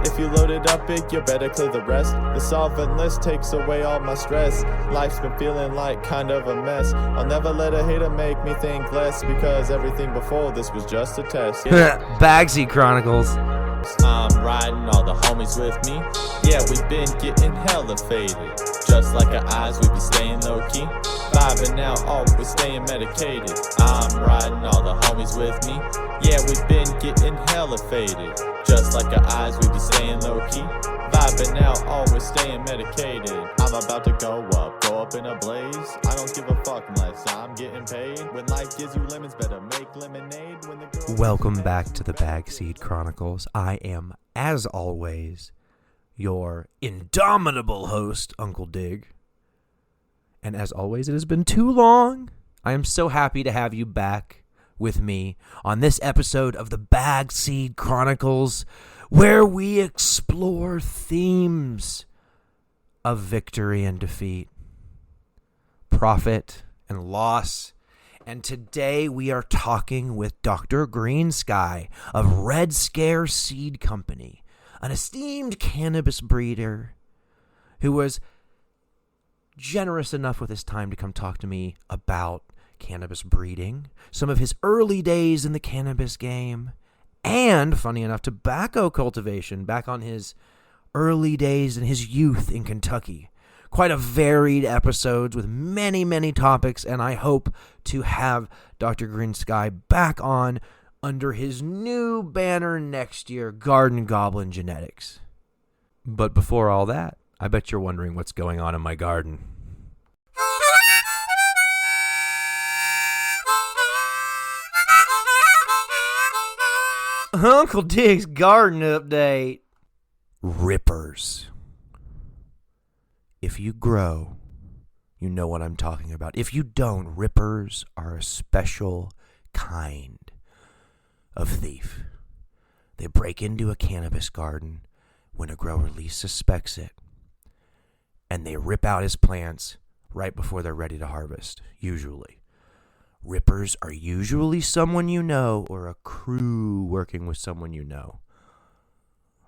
If you load it up big, you better clear the rest. The solvent list takes away all my stress. Life's been feeling like kind of a mess. I'll never let a hater make me think less, because everything before this was just a test. Bagsy Chronicles. I'm riding, all the homies with me. Yeah, we've been getting hella faded. Just like our eyes, we be staying low-key. Vibing out, always staying medicated. I'm riding, all the homies with me. Yeah, we've been getting hella faded. Just like our eyes, we be staying low-key. Vibing out, always staying medicated. I'm about to go up in a blaze. I don't give a fuck unless I'm getting paid. When life gives you lemons, better make lemonade. When the girl Welcome back to the Bagseed Chronicles. I am, as always, your indomitable host, Uncle Dig. And as always, it has been too long. I am so happy to have you back with me on this episode of the Bagseed Chronicles, where we explore themes of victory and defeat, profit and loss. And today we are talking with Dr. Grenskye of Red Scare Seed Company, an esteemed cannabis breeder who was generous enough with his time to come talk to me about cannabis breeding, some of his early days in the cannabis game, and, funny enough, tobacco cultivation back on his early days in his youth in Kentucky. Quite a varied episodes with many, many topics, and I hope to have Dr. Grenskye back on under his new banner next year, Goblin Genetics. But before all that, I bet you're wondering what's going on in my garden. Uncle Dig's garden update. Rippers. If you grow, you know what I'm talking about. If you don't, rippers are a special kind of thief. They break into a cannabis garden when a grower least suspects it, and they rip out his plants right before they're ready to harvest, usually. Rippers are usually someone you know or a crew working with someone you know.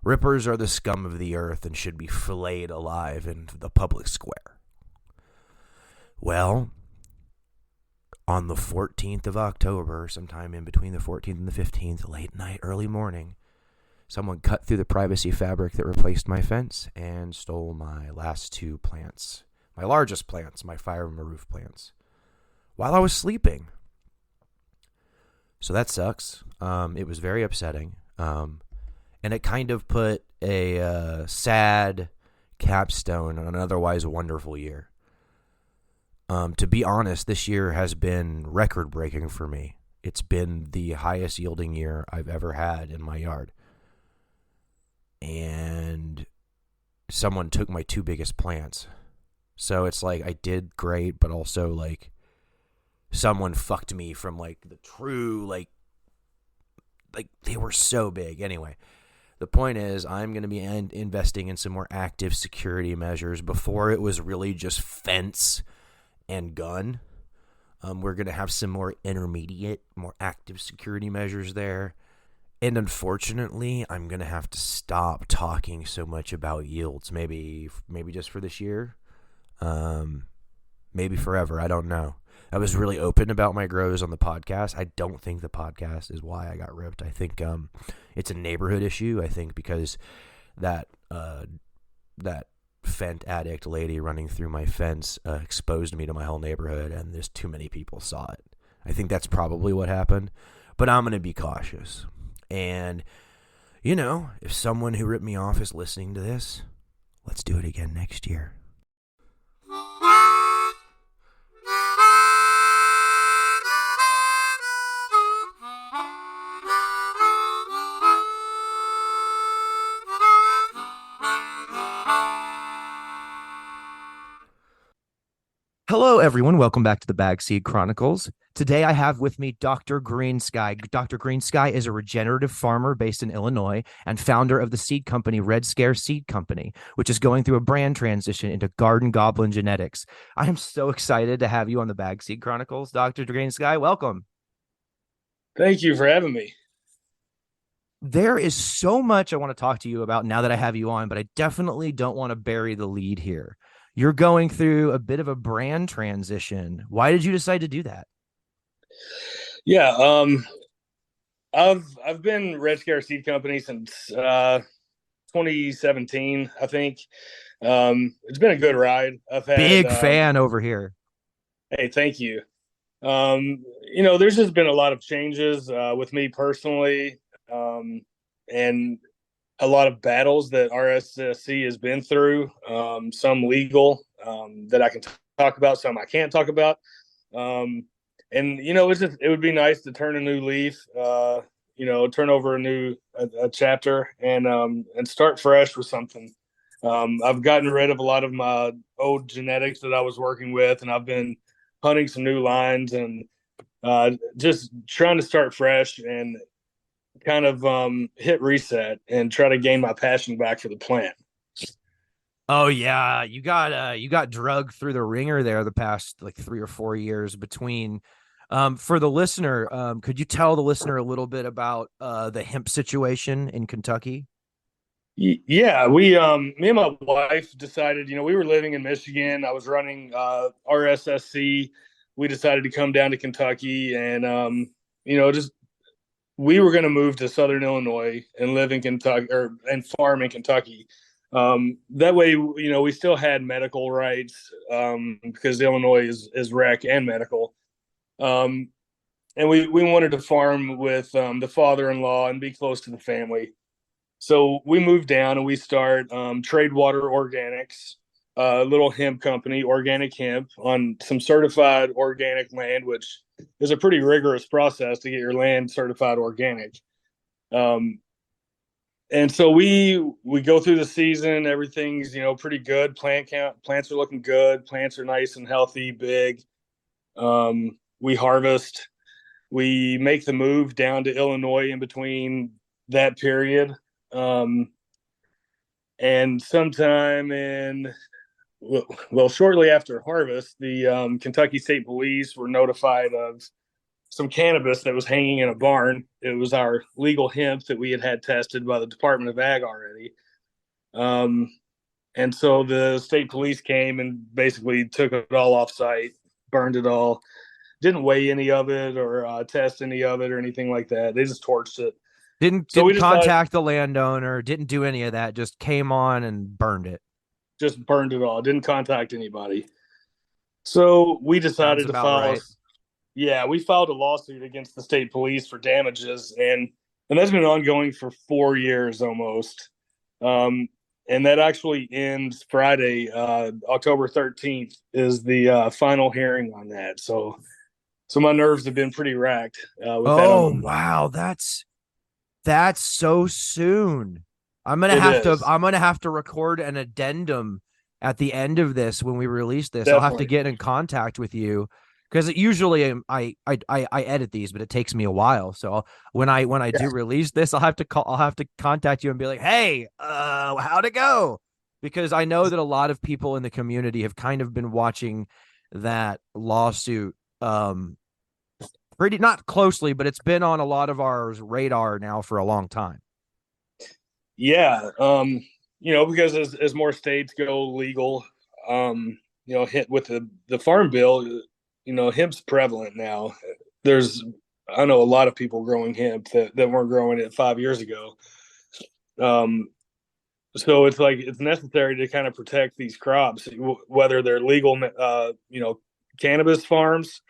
Rippers are the scum of the earth and should be filleted alive in the public square. Well, on the 14th of October, sometime in between the 14th and the 15th, late night, early morning, someone cut through the privacy fabric that replaced my fence and stole my last two plants, my largest plants, my fire and roof plants, while I was sleeping. So that sucks. It was very upsetting. And it kind of put a sad capstone on an otherwise wonderful year. To be honest, this year has been record-breaking for me. It's been the highest yielding year I've ever had in my yard. And someone took my two biggest plants. So it's like I did great, but also like someone fucked me from like the true, like they were so big. Anyway, the point is I'm going to be investing in some more active security measures. Before it was really just fence and gun. We're going to have some more intermediate, more active security measures there. And unfortunately, I'm going to have to stop talking so much about yields. Maybe just for this year. Maybe forever. I don't know. I was really open about my grows on the podcast. I don't think the podcast is why I got ripped. I think it's a neighborhood issue. I think because that fent addict lady running through my fence exposed me to my whole neighborhood, and there's too many people saw it. I think that's probably what happened. But I'm going to be cautious. And, you know, if someone who ripped me off is listening to this, let's do it again next year. Hello, everyone. Welcome back to the Bagseed Chronicles. Today, I have with me Dr. Grenskye. Dr. Grenskye is a regenerative farmer based in Illinois and founder of the seed company Red Scare Seed Company, which is going through a brand transition into Goblin Genetics. I am so excited to have you on the Bagseed Chronicles, Dr. Grenskye. Welcome. Thank you for having me. There is so much I want to talk to you about now that I have you on, but I definitely don't want to bury the lead here. You're going through a bit of a brand transition. Why did you decide to do that? Yeah, I've been Red Scare Seed Company since 2017, I think. It's been a good ride. I've had Big fan over here. hey, thank you. There's just been a lot of changes with me personally, and a lot of battles that RSSC has been through. Some legal that I can talk about, some I can't talk about. And it would be nice to turn a new leaf, turn over a chapter and start fresh with something. I've gotten rid of a lot of my old genetics that I was working with, and I've been hunting some new lines and just trying to start fresh and kind of hit reset and try to gain my passion back for the plant. Oh yeah, you got drugged through the ringer there the past like 3 or 4 years between. For the listener, could you tell the listener a little bit about the hemp situation in Kentucky? Yeah, me and my wife decided, we were living in Michigan. I was running RSSC. We decided to come down to Kentucky and, just we were going to move to Southern Illinois and live in Kentucky and farm in Kentucky. That way, we still had medical rights because Illinois is rec and medical. Um, and we wanted to farm with the father-in-law and be close to the family. So we moved down and we start Trade Water Organics, a little hemp company, organic hemp, on some certified organic land, which is a pretty rigorous process to get your land certified organic. Um, and so we go through the season, everything's pretty good. Plant count, plants are looking good, plants are nice and healthy, big. We harvest, we make the move down to Illinois in between that period. Um, and sometime in well, shortly after harvest, the Kentucky State Police were notified of some cannabis that was hanging in a barn. It was our legal hemp that we had tested by the Department of Ag already. Um, and so the state police came and basically took it all off site, burned it all, didn't weigh any of it or test any of it or anything like that. They just torched it. Didn't So we didn't decided contact the landowner, didn't do any of that, just came on and burned it. just burned it all, didn't contact anybody. So we Sounds decided to about file right. yeah, we filed a lawsuit against the state police for damages, and that's been ongoing for 4 years almost. Um, and that actually ends Friday, October 13th, is the final hearing on that. So my nerves have been pretty racked with that on Oh the. wow, that's so soon. It is I'm gonna have to record an addendum at the end of this when we release this. I'll have to definitely get in contact with you because usually I edit these, but it takes me a while. So when I yeah, do release this, I'll have to contact you and be like, hey, how'd it go? Because I know that a lot of people in the community have kind of been watching that lawsuit pretty not closely, but it's been on a lot of our radar now for a long time. yeah. Because as more states go legal, hit with the farm bill, hemp's prevalent now. There's I know a lot of people growing hemp that weren't growing it 5 years ago. Um, so it's like it's necessary to kind of protect these crops, whether they're legal, cannabis farms,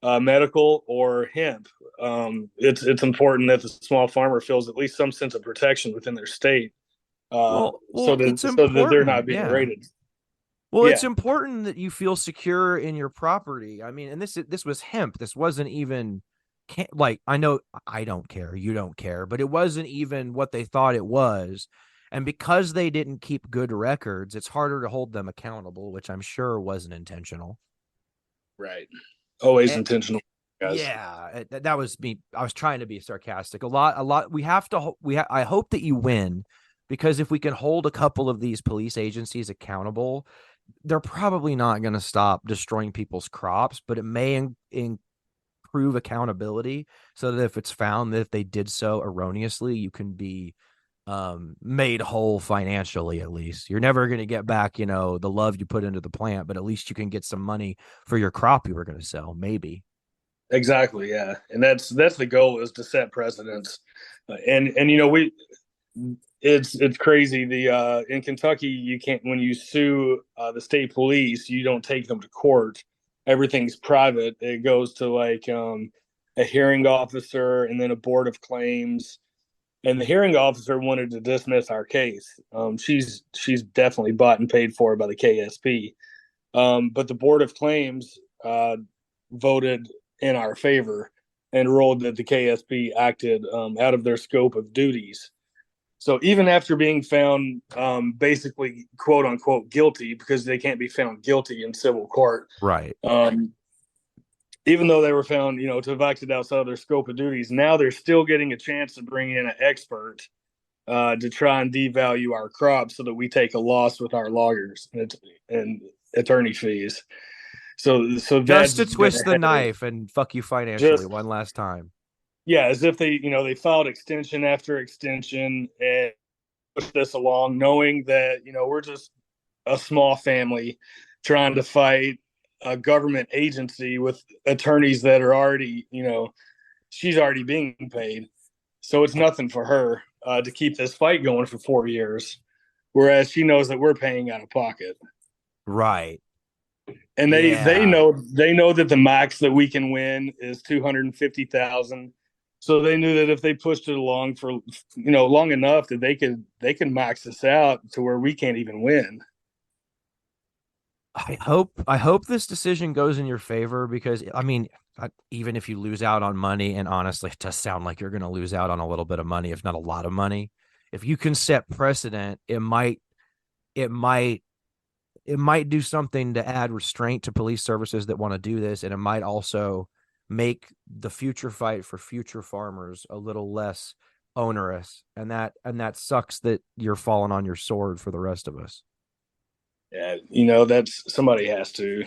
medical, or hemp. It's important that the small farmer feels at least some sense of protection within their state, Well, it's so that they're not important. being Yeah. raided. Well, it's Yeah, important that you feel secure in your property. I mean, and this was hemp. This wasn't even like I know I don't care, you don't care, but it wasn't even what they thought it was. And because they didn't keep good records, it's harder to hold them accountable, which I'm sure wasn't intentional. right. Always Eh, intentional, guys. yeah, that was me. I was trying to be sarcastic. A lot. We have to. I hope that you win, because if we can hold a couple of these police agencies accountable, they're probably not going to stop destroying people's crops, but it may prove accountability so that if it's found that if they did so erroneously, you can be made whole financially. At least you're never going to get back, you know, the love you put into the plant, but at least you can get some money for your crop you were going to sell, maybe. Exactly, yeah, and that's the goal, is to set precedents. And you know, we it's crazy. The in Kentucky, you can't, when you sue the state police, you don't take them to court. Everything's private. It goes to like a hearing officer and then a board of claims. And the hearing officer wanted to dismiss our case. She's definitely bought and paid for by the KSP. But the board of claims voted in our favor and ruled that the KSP acted out of their scope of duties. So even after being found basically quote unquote guilty, because they can't be found guilty in civil court, Right. even though they were found, you know, to have acted outside of their scope of duties, now they're still getting a chance to bring in an expert to try and devalue our crops so that we take a loss with our loggers and attorney fees. So Just to that's been twist a the headache. knife and fuck you financially Just one last time. yeah, as if they, you know, they filed extension after extension and push this along, knowing that, you know, we're just a small family trying to fight a government agency with attorneys that are already, you know, she's already being paid. So it's nothing for her to keep this fight going for 4 years, whereas she knows that we're paying out of pocket. Right. And Yeah. they know that the max that we can win is 250,000. So they knew that if they pushed it along for, you know, long enough, that they could max this out to where we can't even win. I hope this decision goes in your favor, because I mean, even if you lose out on money, and honestly, it does sound like you're going to lose out on a little bit of money, if not a lot of money. If you can set precedent, it might it might do something to add restraint to police services that want to do this, and it might also make the future fight for future farmers a little less onerous. And that sucks that you're falling on your sword for the rest of us. Yeah, you know, that's, somebody has to.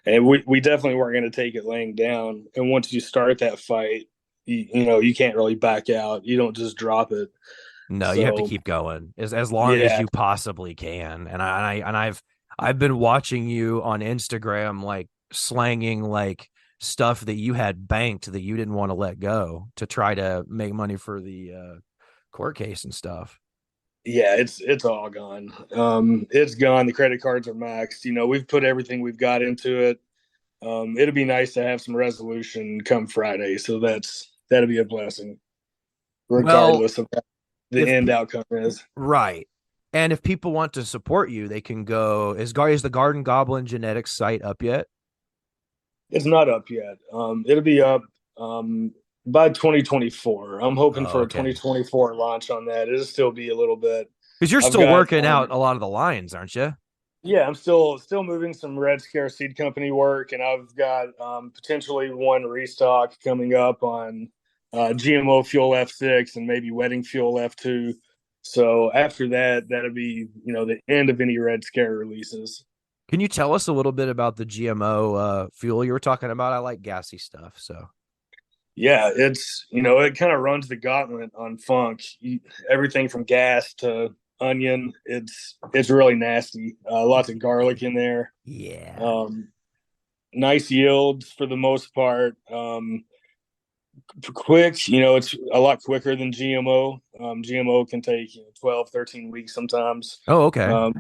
And we definitely weren't going to take it laying down. And once you start that fight, you know, you can't really back out. You don't just drop it. No, you have to So keep going as long as yeah, you possibly can. And I've been watching you on Instagram, like slanging like stuff that you had banked that you didn't want to let go to try to make money for the court case and stuff. yeah, it's all gone. It's gone. The credit cards are maxed. You know, we've put everything we've got into it. It'll be nice to have some resolution come Friday. So that'll be a blessing, Well, regardless of what the if end outcome is. right. And if people want to support you, they can go. Is the Garden Goblin Genetics site up yet? It's not up yet. It'll be up by 2024. I'm hoping Oh, for a okay. 2024 launch on that. It'll still be a little bit. Because you're I've still got working out a lot of the lines, aren't you? yeah, I'm still moving some Red Scare Seed Company work, and I've got potentially one restock coming up on GMO Fuel F6 and maybe Wedding Fuel F2. So after that, that'll be, you know, the end of any Red Scare releases. Can you tell us a little bit about the GMO fuel you were talking about? I like gassy stuff. So, Yeah, it's, you know, it kind of runs the gauntlet on funk. Everything from gas to onion. It's really nasty. Lots of garlic in there. yeah. Um, nice yields for the most part. Quick, you know, it's a lot quicker than GMO. GMO can take, you know, 12, 13 weeks sometimes. Oh, okay. Um,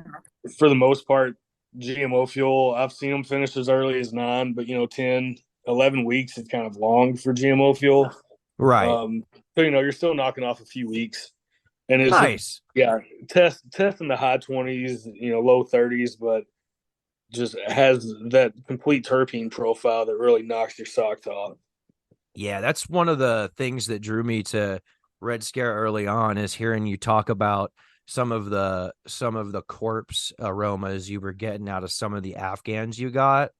for the most part, GMO fuel, I've seen them finish as early as 9, but, you know, 10, 11 weeks is kind of long for GMO fuel. Right. So, you know, you're still knocking off a few weeks. And it's, Nice. yeah, test in the high 20s, you know, low 30s, but just has that complete terpene profile that really knocks your socks off. Yeah, that's one of the things that drew me to Red Scare early on, is hearing you talk about some of the corpse aromas you were getting out of some of the Afghans you got.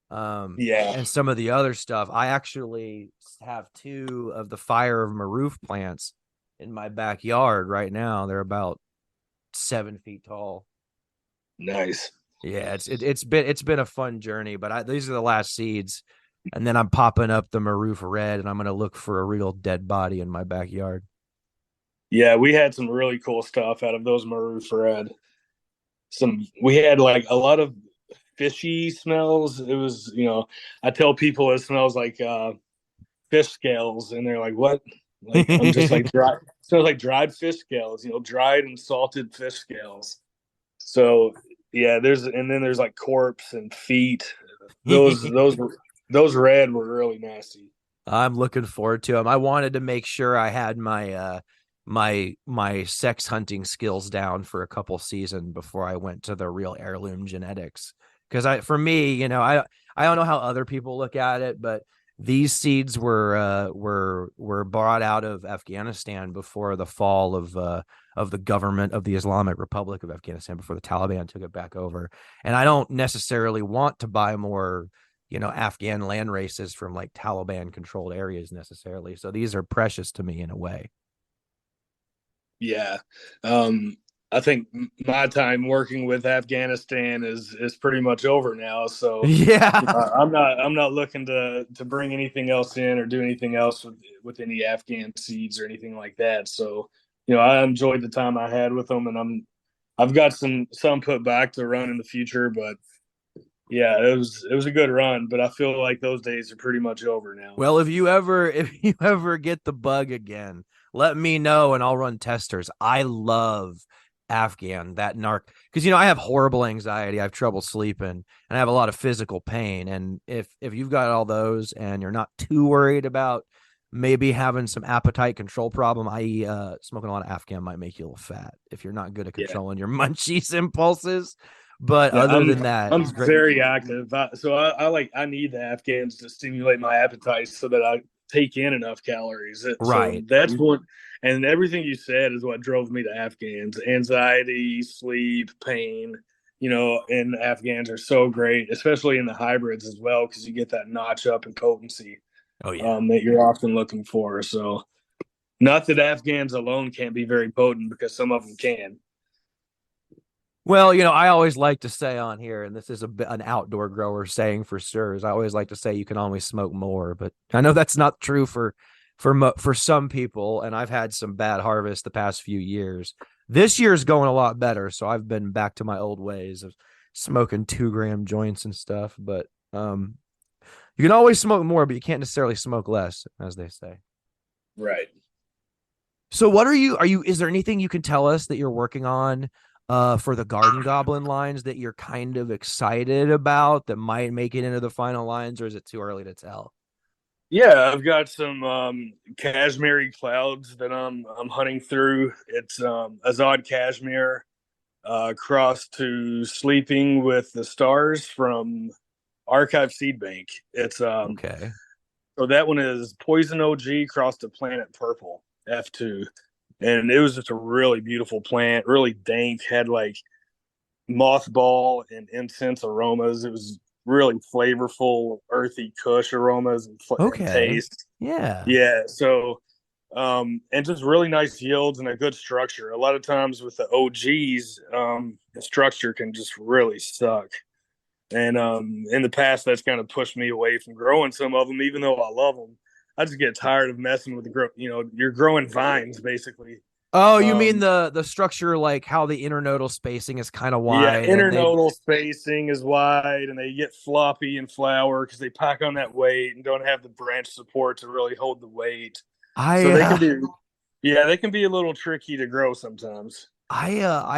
Yeah, And some of the other stuff. I actually have two of the fire of maroof plants in my backyard right now. They're about 7 feet tall. nice. Yeah, it's been a fun journey, but these are the last seeds and then I'm popping up the Maroof Red, and I'm gonna look for a real dead body in my backyard. Yeah, we had some really cool stuff out of those Maroof Red. We had like a lot of fishy smells. It was, I tell people it smells like fish scales, and they're like, "What?" Like I'm just like dry. It smells like dried fish scales, dried and salted fish scales. So yeah, there's like corpse and feet. Those red were really nasty. I'm looking forward to them. I wanted to make sure I had my sex hunting skills down for a couple seasons before I went to the real heirloom genetics. Because for me, I don't know how other people look at it, but these seeds were brought out of Afghanistan before the fall of the government of the Islamic Republic of Afghanistan, before the Taliban took it back over. And I don't necessarily want to buy more Afghan land races from like Taliban controlled areas necessarily. So these are precious to me in a way. Yeah. I think my time working with Afghanistan is pretty much over now. So Yeah. I'm not looking to bring anything else in or do anything else with any Afghan seeds or anything like that. So I enjoyed the time I had with them, and I've got some put back to run in the future. But yeah, it was a good run. But I feel like those days are pretty much over now. Well, if you ever get the bug again, let me know and I'll run testers. I love Afghan, that narc, because I have horrible anxiety, I have trouble sleeping, and I have a lot of physical pain. And if you've got all those and you're not too worried about maybe having some appetite control problem, i.e., smoking a lot of Afghan might make you a little fat if you're not good at Yeah. controlling your munchies impulses. But Yeah, other I'm than that, I'm it's great. very active. I need the Afghans to stimulate my appetite so that I take in enough calories. So Right. that's what, and everything you said is what drove me to Afghans. Anxiety, sleep, pain, and Afghans are so great, especially in the hybrids as well, because you get that notch up in potency Oh yeah. that you're often looking for. So not that Afghans alone can't be very potent, because some of them can. Well, I always like to say on here, and this is an outdoor grower saying for sure, is I always like to say you can always smoke more, but I know that's not true for some people, and I've had some bad harvests the past few years. This year's going a lot better, so I've been back to my old ways of smoking 2 gram joints and stuff. But you can always smoke more, but you can't necessarily smoke less, as they say. Right. So what is there anything you can tell us that you're working on for the Garden Goblin lines that you're kind of excited about that might make it into the final lines, or is it too early to tell? Yeah, I've got some cashmere clouds that I'm hunting through. It's Azad cashmere crossed to Sleeping with the Stars from Archive Seed Bank. It's Okay. so that one is Poison OG crossed to Planet Purple F2, and it was just a really beautiful plant, really dank, had like mothball and incense aromas. It was really flavorful, earthy Kush aromas and Okay. taste. Yeah. Yeah, so and just really nice yields and a good structure. A lot of times with the OGs, the structure can just really suck. And in the past, that's kind of pushed me away from growing some of them, even though I love them. I just get tired of messing with the grow. You're growing vines basically. Oh, you mean Um, the structure, like how the internodal spacing is kind of yeah, wide, and they internodal spacing is wide, and they get floppy in flower because they pack on that weight and don't have the branch support to really hold the weight. So I they can be, yeah, they can be a little tricky to grow sometimes. I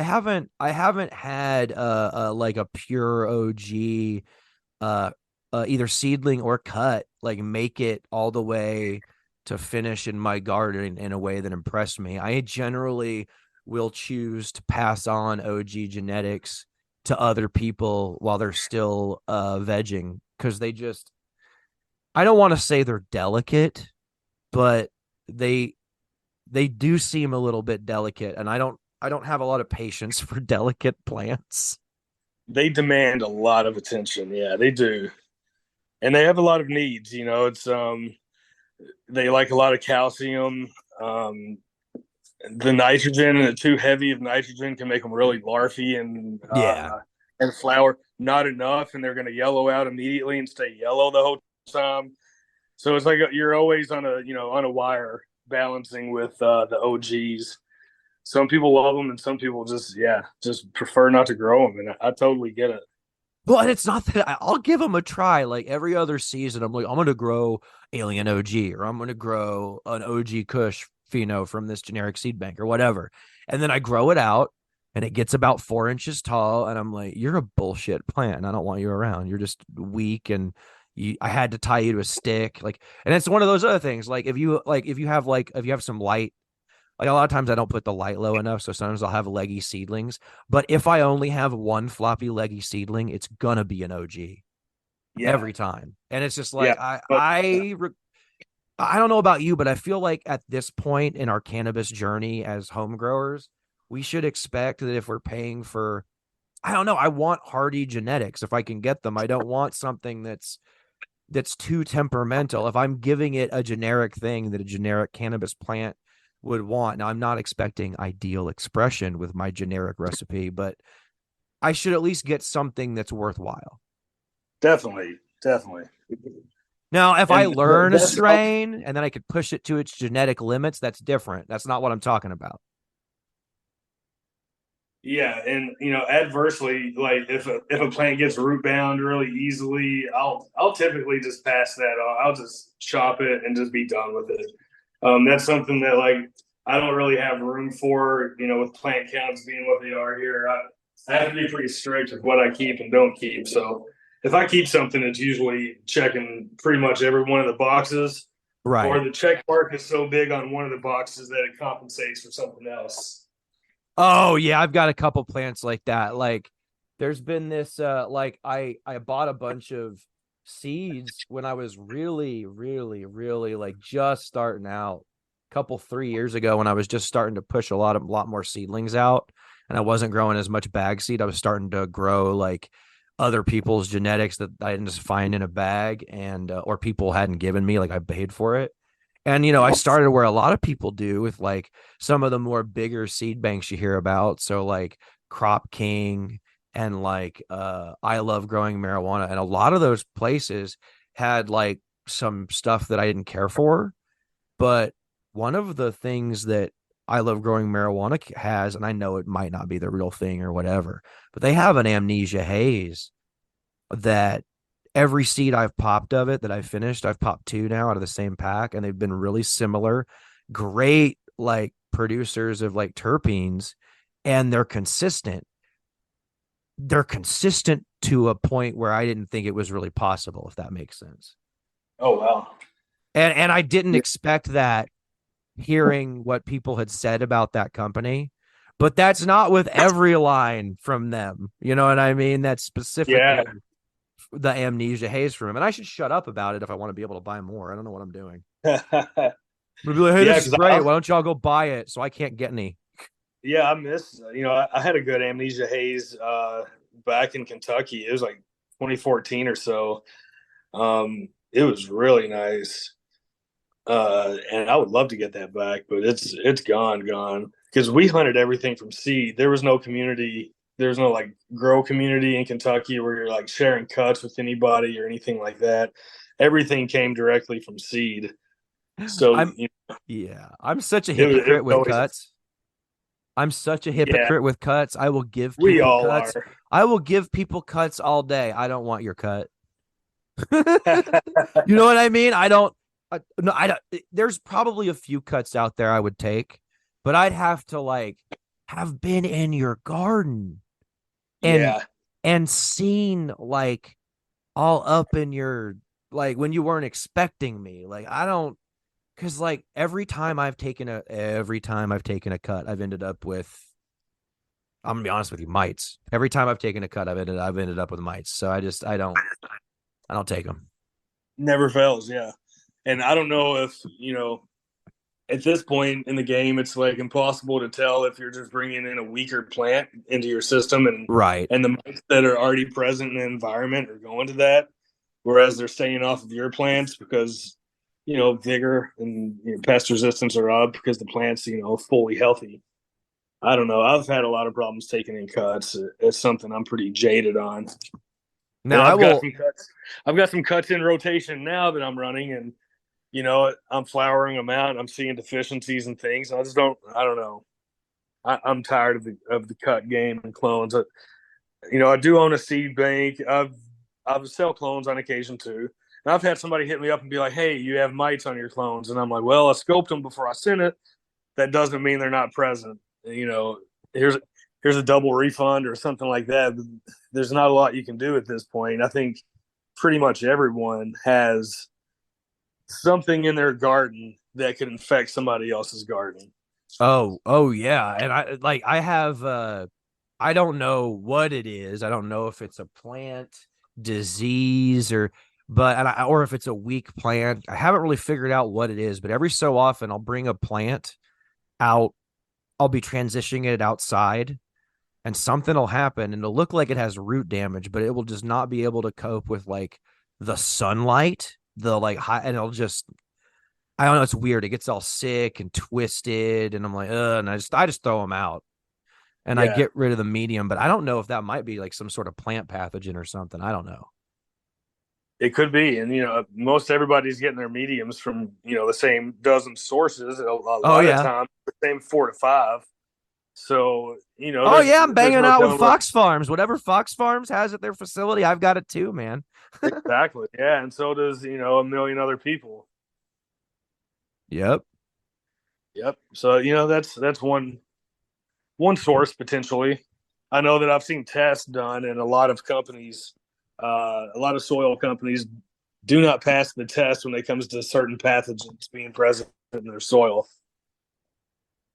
haven't had like a pure OG uh, either seedling or cut like make it all the way to finish in my garden in a way that impressed me. I generally will choose to pass on OG genetics to other people while they're still vegging, because I don't want to say they're delicate, but they they do seem a little bit delicate, and I don't have a lot of patience for delicate plants. They demand a lot of attention. Yeah, they do. And they have a lot of needs. It's they like a lot of calcium. Um, the nitrogen and the too heavy of nitrogen can make them really larfy Yeah. and flower. Not enough, and they're going to yellow out immediately and stay yellow the whole some. So it's like you're always on a wire balancing with the OGs. Some people love them, and some people just prefer not to grow them, and I totally get it. Well, and it's not that I'll give them a try. Like every other season, I'm like, I'm going to grow Alien OG or I'm going to grow an OG Kush Pheno from this generic seed bank or whatever. And then I grow it out and it gets about 4 inches tall. And I'm like, you're a bullshit plant. I don't want you around. You're just weak. And I had to tie you to a stick. Like, and it's one of those other things. Like if you have some light, like a lot of times I don't put the light low enough, so sometimes I'll have leggy seedlings. But if I only have one floppy leggy seedling, it's gonna be an OG Yeah, every time. And it's just yeah, like but I don't know about you, but I feel like at this point in our cannabis journey as home growers, we should expect that if we're paying for, I don't know, I want hardy genetics if I can get them. I don't want something that's too temperamental. If I'm giving it a generic thing that a generic cannabis plant would want. Now, I'm not expecting ideal expression with my generic recipe, but I should at least get something that's worthwhile. definitely. Now, if I And learn a that's strain and then I could push it to its genetic limits, that's different. That's not what I'm talking about. yeah, and adversely, like if a plant gets root bound really easily, I'll typically just pass that on. I'll just chop it and just be done with it. That's something that like I don't really have room for. With plant counts being what they are here, I have to be pretty strict with what I keep and don't keep. So if I keep something, it's usually checking pretty much every one of the boxes, or Right. the check mark is so big on one of the boxes that it compensates for something else. Oh, yeah, I've got a couple plants like that. Like there's been this like I bought a bunch of seeds when I was really really really like just starting out a couple 3 years ago when I was just starting to push a lot more seedlings out and I wasn't growing as much bag seed. I was starting to grow like other people's genetics that I didn't just find in a bag and or people hadn't given me, like I paid for it. And I started where a lot of people do with like some of the more bigger seed banks you hear about. So like Crop King and like I Love Growing Marijuana. And a lot of those places had like some stuff that I didn't care for. But one of the things that I Love Growing Marijuana has, and I know it might not be the real thing or whatever, but they have an amnesia haze that every seed I've popped of it that I've finished, I've popped two now out of the same pack, and they've been really similar. Great, like producers of like terpenes, and they're consistent. They're consistent to a point where I didn't think it was really possible, if that makes sense. Oh wow. And I didn't expect that hearing what people had said about that company. But that's not with every line from them. You know what I mean? That's Yeah. specifically the amnesia haze from him. And I should shut up about it if I want to be able to buy more. I don't know what I'm doing. yeah, I'm gonna be like, hey, this is because great. Why don't y'all go buy it so I can't get any? I miss. I had a good amnesia haze back in Kentucky. It was like 2014 or so. It was really nice, and I would love to get that back, but it's gone because we hunted everything from seed. There was no community. There was no like grow community in Kentucky where you're like sharing cuts with anybody or anything like that. Everything came directly from seed. So I'm yeah, I'm such a it hypocrite was with always cuts. I'm such a yeah. hypocrite with cuts. I will give We people all cuts. are. I will give people cuts all day. I don't want your cut. You know what I mean? I don't. No, I don't. There's probably a few cuts out there I would take, but I'd have to like have been in your garden and Yeah. seen like all up in your like when you weren't expecting me. Like I don't because like every time I've taken a cut, I've ended up with, I'm gonna be honest with you, mites. Every time I've taken a cut, I've ended up with mites. So I don't take them. Never fails. Yeah. And I don't know if, at this point in the game, it's like impossible to tell if you're just bringing in a weaker plant into your system Right. and the mites that are already present in the environment are going to that, whereas they're staying off of your plants because, vigor and pest resistance are up because the plant's, fully healthy. I don't know. I've had a lot of problems taking in cuts. It's something I'm pretty jaded on. Now And I I've got will. some cuts. I've got some cuts in rotation now that I'm running, and I'm flowering them out. And I'm seeing deficiencies and things. I just don't. I don't know. I'm tired of the cut game and clones. I do own a seed bank. I've sell clones on occasion too. And I've had somebody hit me up and be like, "Hey, you have mites on your clones," and I'm like, "Well, I scoped them before I sent it. That doesn't mean they're not present. Here's a double refund or something like that. There's not a lot you can do at this point. I think pretty much everyone has something in their garden that could infect somebody else's garden. Oh yeah, and I have I don't know what it is. I don't know if it's a plant disease or if it's a weak plant. I haven't really figured out what it is, but every so often I'll bring a plant out. I'll be transitioning it outside and something will happen and it'll look like it has root damage, but it will just not be able to cope with like the sunlight, the like high, and it'll just I don't know, it's weird. It gets all sick and twisted, and I'm like, and I just throw them out and I Yeah, get rid of the medium, but I don't know if that might be like some sort of plant pathogen or something. I don't know. it could be. And most everybody's getting their mediums from the same dozen sources. A Oh lot of yeah. times, the same 4 to 5. So Oh yeah, I'm there's banging no out with telling what. Fox Farms. Whatever Fox Farms has at their facility, I've got it too, man. Exactly. Yeah, and so does a million other people. Yep. Yep. So that's one source potentially. I know that I've seen tests done, and a lot of companies, a lot of soil companies, do not pass the test when it comes to certain pathogens being present in their soil.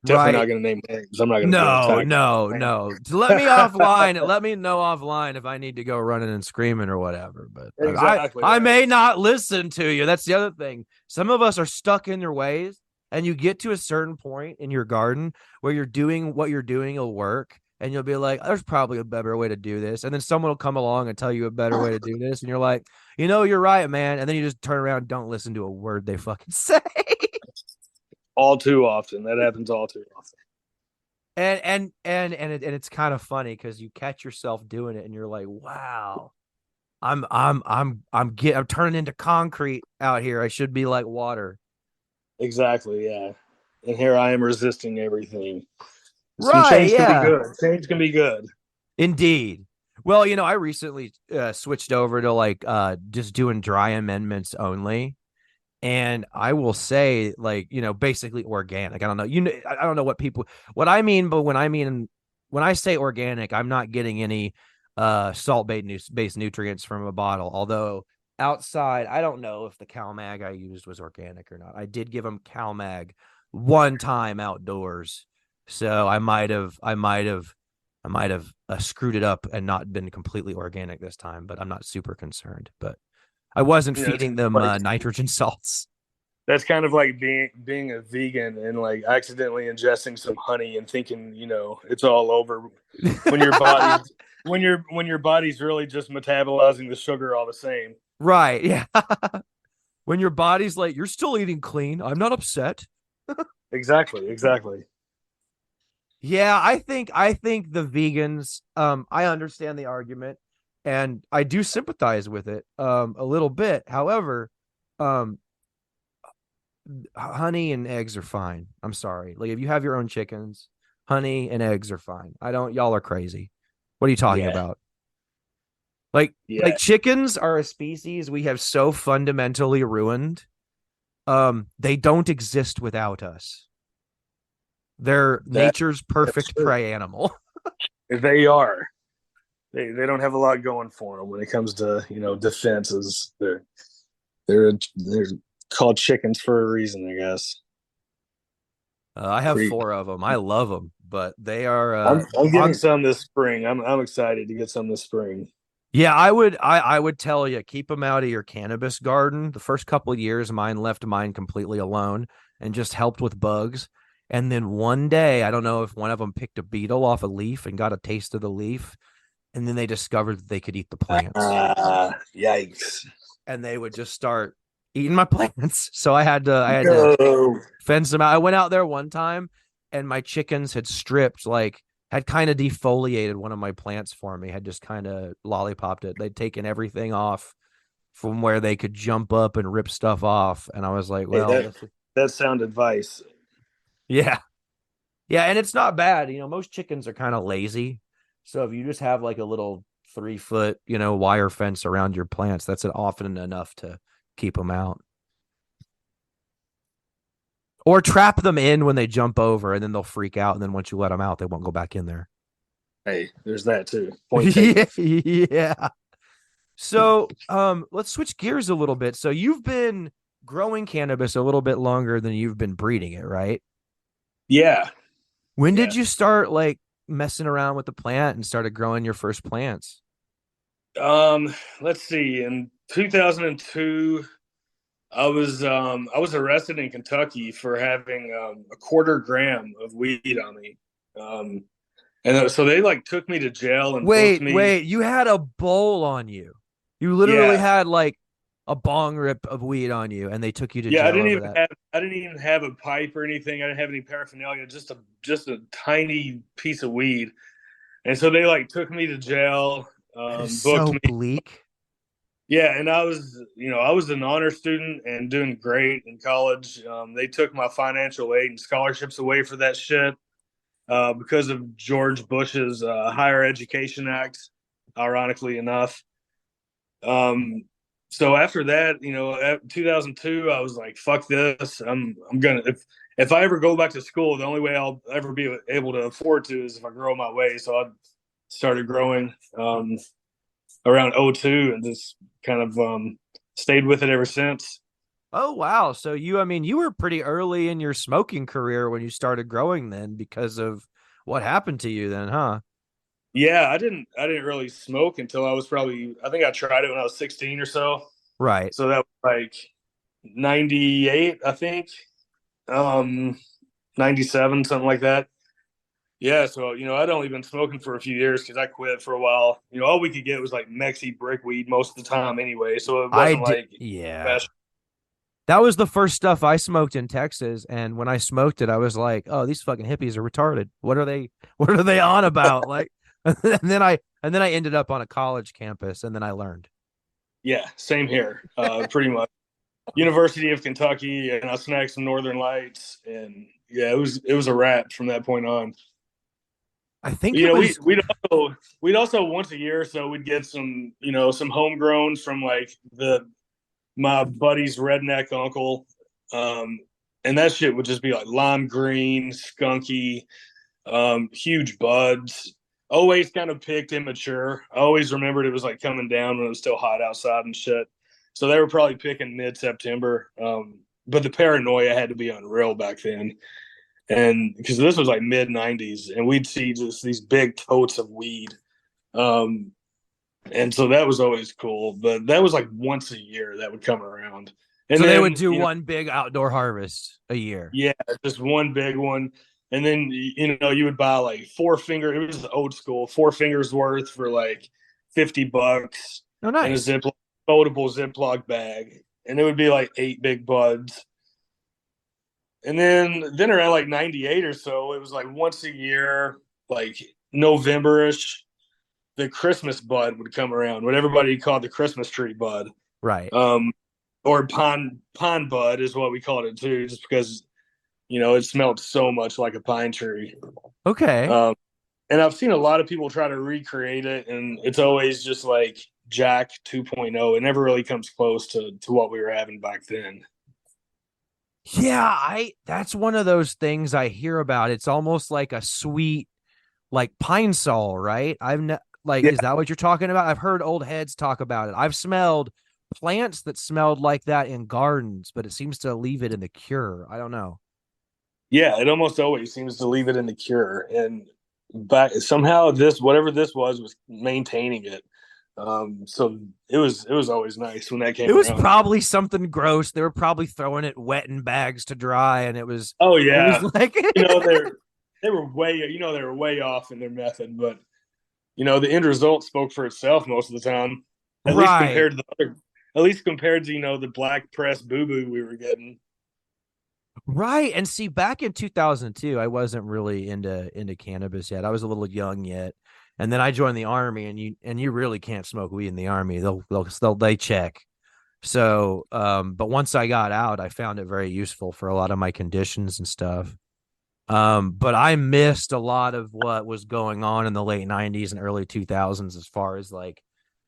Definitely not Right. going to name names. I'm not going to get No, attacked. no, no. Let me offline. Let me know offline if I need to go running and screaming or whatever. But Exactly. I Yeah. may not listen to you. That's the other thing. Some of us are stuck in their ways, and you get to a certain point in your garden where you're doing what you're doing will work, and you'll be like, "There's probably a better way to do this," and then someone will come along and tell you a better way to do this, and you're like, "You're right, man," and then you just turn around and don't listen to a word they fucking say. All too often. That happens all too often. And it's kind of funny because you catch yourself doing it and you're like, wow, I'm turning into concrete out here. I should be like water. Exactly. Yeah. And here I am resisting everything. Some Right, change can be yeah. good. Change can be good. Indeed. Well, I recently switched over to like just doing dry amendments only. And I will say, like, basically organic. I don't know. I don't know what I mean, but when I say organic, I'm not getting any based nutrients from a bottle. Although outside, I don't know if the CalMag I used was organic or not. I did give them CalMag one time outdoors. So I might have screwed it up and not been completely organic this time, but I'm not super concerned. But I wasn't It's feeding them like nitrogen salts. that's kind of like being a vegan and like accidentally ingesting some honey and thinking it's all over when your body when your body's really just metabolizing the sugar all the same. Right. Yeah. When your body's like, you're still eating clean. I'm not upset. Exactly. Yeah, I think the vegans, I understand the argument and I do sympathize with it a little bit. However, um honey and eggs are fine. I'm sorry. Like if you have your own chickens, honey and eggs are fine. I don't Y'all are crazy. What are you talking Yeah. about? Like Yeah. chickens are a species we have so fundamentally ruined. They don't exist without us. They're that nature's that's perfect true. prey animal. They are. They don't have a lot going for them when it comes to defenses. They're called chickens for a reason, I guess. I have Pretty. 4 of them. I love them, but they are I'm getting on. some this spring. I'm excited to get some this spring. Yeah, I would tell you keep them out of your cannabis garden. The first couple of years, mine left mine completely alone and just helped with bugs. And then one day, I don't know if one of them picked a beetle off a leaf and got a taste of the leaf, and then they discovered that they could eat the plants, Yikes! and they would just start eating my plants. So I had to No. fence them out. I went out there one time, and my chickens had stripped like had kind of defoliated one of my plants for me, had just kind of lollipopped it. They'd taken everything off from where they could jump up and rip stuff off. And I was like, Hey, well, this is, that's sound advice. yeah. Yeah. And it's not bad. Most chickens are kind of lazy. So if you just have like a little 3 foot, wire fence around your plants, that's often enough to keep them out. Or trap them in when they jump over and then they'll freak out. And then once you let them out, they won't go back in there. Hey, there's that too. Point taken. Yeah. So, let's switch gears a little bit. So you've been growing cannabis a little bit longer than you've been breeding it, right? Yeah. When Yeah. did you start like messing around with the plant and started growing your first plants? Let's see. In 2002, I was arrested in Kentucky for having a quarter gram of weed on me. Um, and so they like took me to jail and booked Wait, me. wait, you had a bowl on you. You literally Yeah. had like a bong rip of weed on you and they took you to Yeah, jail over that. I didn't even have a pipe or anything. I didn't have any paraphernalia, just a tiny piece of weed. And so they like took me to jail, That is booked so me. bleak. Yeah, and I was an honor student and doing great in college. They took my financial aid and scholarships away for that shit because of George Bush's Higher Education Act, ironically enough. Um, so after that, at 2002, I was like, "Fuck this! I'm gonna if I ever go back to school, the only way I'll ever be able to afford to is if I grow my way." So I started growing around '02 and just kind of stayed with it ever since. Oh wow. So you were pretty early in your smoking career when you started growing then because of what happened to you then, huh? Yeah, I didn't really smoke until I was probably I think I tried it when I was 16 or so. Right. So that was like 98, I think. Um 97, something like that. Yeah, so I'd only been smoking for a few years because I quit for a while. All we could get was like Mexi brick weed most of the time anyway, so it I wasn't did like yeah. special. That was the first stuff I smoked in Texas, and when I smoked it, I was like, "Oh, these fucking hippies are retarded. What are they? What are they on about?" Like, and then I ended up on a college campus, and then I learned. Yeah, same here. Pretty much. University of Kentucky, and I snagged some Northern Lights, and yeah, it was a wrap from that point on. I think You it know, was we'd also once a year or so we'd get some homegrowns from like the my buddy's redneck uncle, um, and that shit would just be like lime green, skunky, huge buds. Always kind of picked immature. I always remembered it was like coming down when it was still hot outside and shit. So they were probably picking mid September. But the paranoia had to be unreal back then. And because this was like mid 90s, and we'd see just these big totes of weed. Um, and so that was always cool. But that was like once a year that would come around. And so they would then, do one big outdoor harvest a year. yeah, just one big one. And then you would buy like it was old school, 4 fingers worth for like $50 Oh, in a nice. foldable Ziploc bag. And it would be like 8 big buds. And then around like 98 or so, it was like once a year, like November-ish, the Christmas bud would come around, what everybody called the Christmas tree bud. Right. Um, or pine bud is what we called it too, just because it smelled so much like a pine tree. Okay. Um, and I've seen a lot of people try to recreate it, and it's always just like Jack 2.0. It never really comes close to what we were having back then. Yeah, I that's one of those things I hear about. It's almost like a sweet like pine sol, right? Like, Yeah, is that what you're talking about? I've heard old heads talk about it. I've smelled plants that smelled like that in gardens, but it seems to leave it in the cure. I don't know. yeah, it almost always seems to leave it in the cure, and back somehow this whatever this was maintaining it. So it was always nice when that It came was around. probably something gross. They were probably throwing it wet in bags to dry, and Oh it was yeah, like you know they're they were way off in their method, but the end result spoke for itself most of the time, at least right. compared to the other, at least compared to the black press boo boo we were getting. Right. And see, back in 2002, I wasn't really into cannabis yet. I was a little young yet. And then I joined the army, and you really can't smoke weed in the army. They check. So, but once I got out, I found it very useful for a lot of my conditions and stuff. But I missed a lot of what was going on in the late 90s and early 2000s as far as like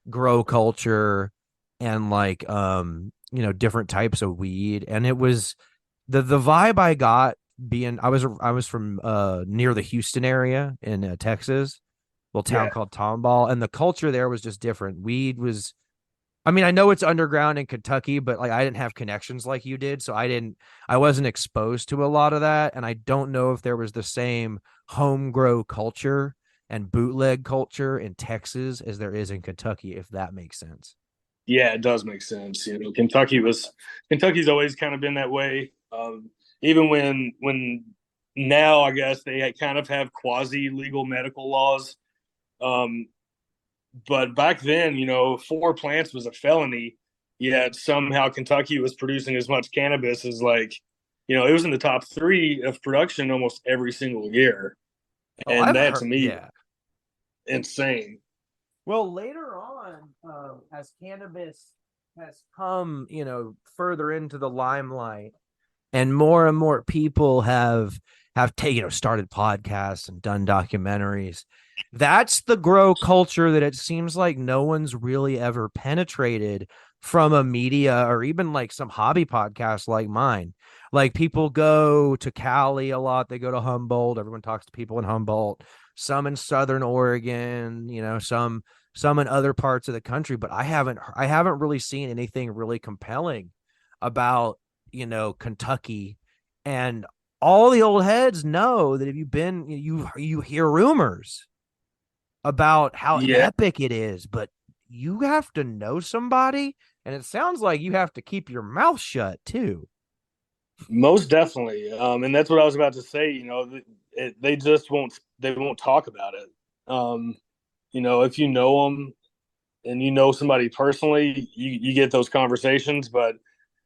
grow culture and like different types of weed. And it was the vibe I got being I was from near the Houston area in Texas, little town Yeah. called Tomball, and the culture there was just different. Weed was, I mean, I know it's underground in Kentucky, but like I didn't have connections like you did, so I wasn't exposed to a lot of that, and I don't know if there was the same home grow culture and bootleg culture in Texas as there is in Kentucky, if that makes sense. Yeah, it does make sense. You know, Kentucky's always kind of been that way. Even when now I guess they kind of have quasi legal medical laws. Um, but back then, you know, four plants was a felony. Yet somehow Kentucky was producing as much cannabis as like, you know, it was in the top three of production almost every single year, Oh, and I've that heard, to me yeah. insane. Well, later on, as cannabis has come, further into the limelight, and more people have taken, started podcasts and done documentaries. That's the grow culture that it seems like no one's really ever penetrated from a media or even like some hobby podcast like mine. Like people go to Cali a lot, they go to Humboldt, everyone talks to people in Humboldt, some in Southern Oregon, some in other parts of the country, but I haven't really seen anything really compelling about Kentucky. And all the old heads know that if you've been, you hear rumors about how Yeah, epic it is, but you have to know somebody, and it sounds like you have to keep your mouth shut too. most definitely. And that's what I was about to say. You know, they just won't talk about it. Um, you know, if you know them and you know somebody personally, you get those conversations. But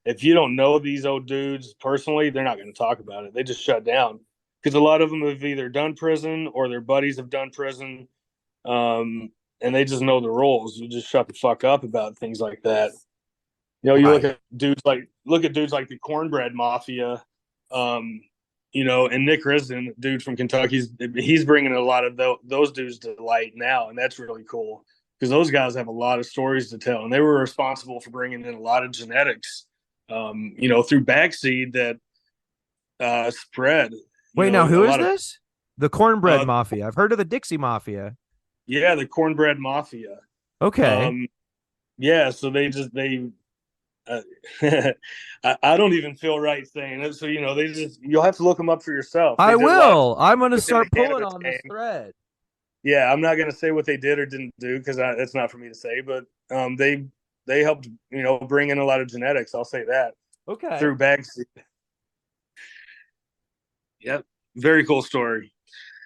if you don't know these old dudes personally, they're not going to talk about it. They just shut down because a lot of them have either done prison or their buddies have done prison, and they just know the rules. You just shut the fuck up about things like that. You know, you Right. look at dudes like the Cornbread Mafia, um, you know, and Nick Risden, dude from Kentucky, he's bringing a lot of those dudes to light now, and that's really cool because those guys have a lot of stories to tell, and they were responsible for bringing in a lot of genetics, you know, through backseed that spread. You Wait, now know, a who is lot of this? The Cornbread uh, Mafia. I've heard of the Dixie Mafia. yeah, the Cornbread Mafia. Okay. Um, yeah, so they Uh, I don't even feel right saying it. So you know, they just you'll have to look them up for yourself. They I did a lot of will. I'm going to within the start pulling cannabis on this game. thread. Yeah, I'm not going to say what they did or didn't do because that's not for me to say. But they helped bring in a lot of genetics. I'll say that Okay. through bags. Yep, very cool story.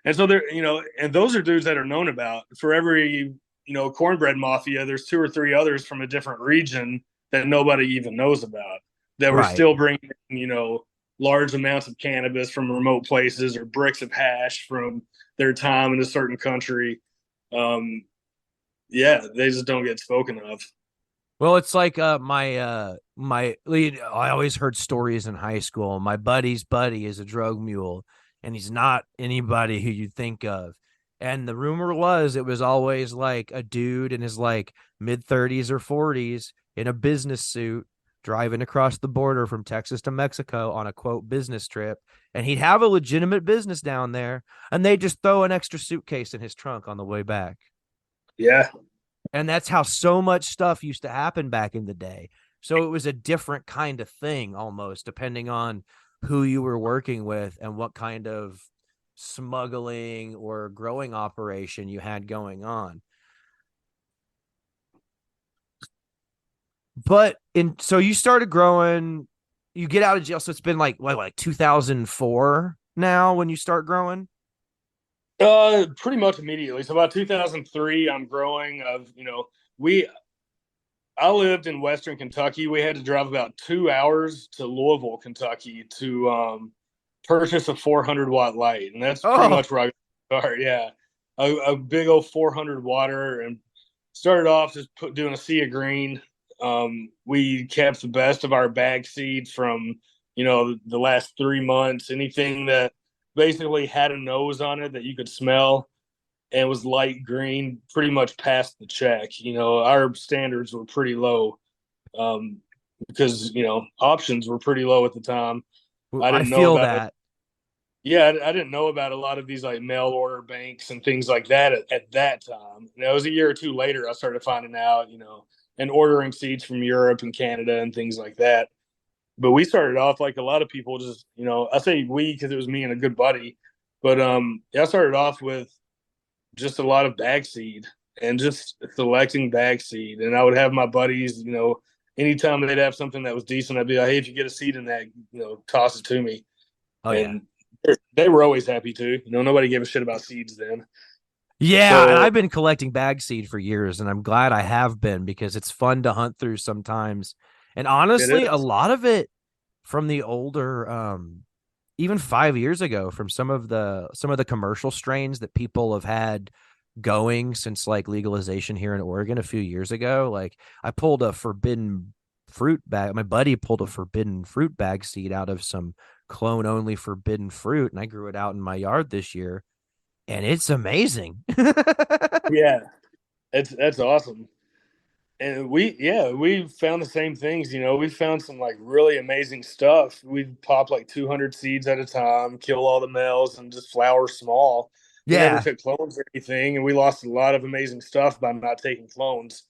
And so there, and those are dudes that are known about. For every cornbread mafia, there's two or three others from a different region that nobody even knows about that were Right. still bringing large amounts of cannabis from remote places or bricks of hash from their time in a certain country. Um, yeah, they just don't get spoken of. Well, it's like my I always heard stories in high school. My buddy's buddy is a drug mule, and he's not anybody who you'd think of. And the rumor was it was always like a dude in his like mid 30s or 40s in a business suit driving across the border from Texas to Mexico on a quote business trip, and he'd have a legitimate business down there, and they just throw an extra suitcase in his trunk on the way back. Yeah, And that's how so much stuff used to happen back in the day. So it was a different kind of thing almost, depending on who you were working with and what kind of smuggling or growing operation you had going on. But so you started growing, you get out of jail. So it's been like 2004 now when you start growing. pretty much immediately. So about 2003, I'm growing. We I lived in Western Kentucky. We had to drive about 2 hours to Louisville, Kentucky, to purchase a 400-watt light, and that's pretty Oh, much where I started. Yeah, a big old 400 watter, and started off just doing a sea of green. We kept the best of our bag seeds from the last 3 months. Anything that basically had a nose on it that you could smell and was light green, pretty much passed the check. Our standards were pretty low, um, because options were pretty low at the time. I I didn't know feel about that. yeah, I didn't know about a lot of these like mail order banks and things like that at that time. And it was a year or two later I started finding out, and ordering seeds from Europe and Canada and things like that. But we started off like a lot of people, just I say we because it was me and a good buddy, but yeah, I started off with just a lot of bag seed and just selecting bag seed. And I would have my buddies, anytime they'd have something that was decent, I'd be like, hey, if you get a seed in that, toss it to me. Oh yeah. And they were always happy to. Nobody gave a shit about seeds then. Yeah, and So I've been collecting bag seed for years, and I'm glad I have been because it's fun to hunt through sometimes. And it honestly, a is. lot of it from the older, even 5 years ago, from some of the commercial strains that people have had going since like legalization here in Oregon a few years ago. Like I pulled a forbidden fruit bag. My buddy pulled a forbidden fruit bag seed out of some clone only forbidden fruit, and I grew it out in my yard this year, and it's amazing. Yeah, that's awesome. And we found the same things. We found some like really amazing stuff. We'd pop like 200 seeds at a time, kill all the males, and just flower small. We never Yeah. took clones or anything, and we lost a lot of amazing stuff by not taking clones.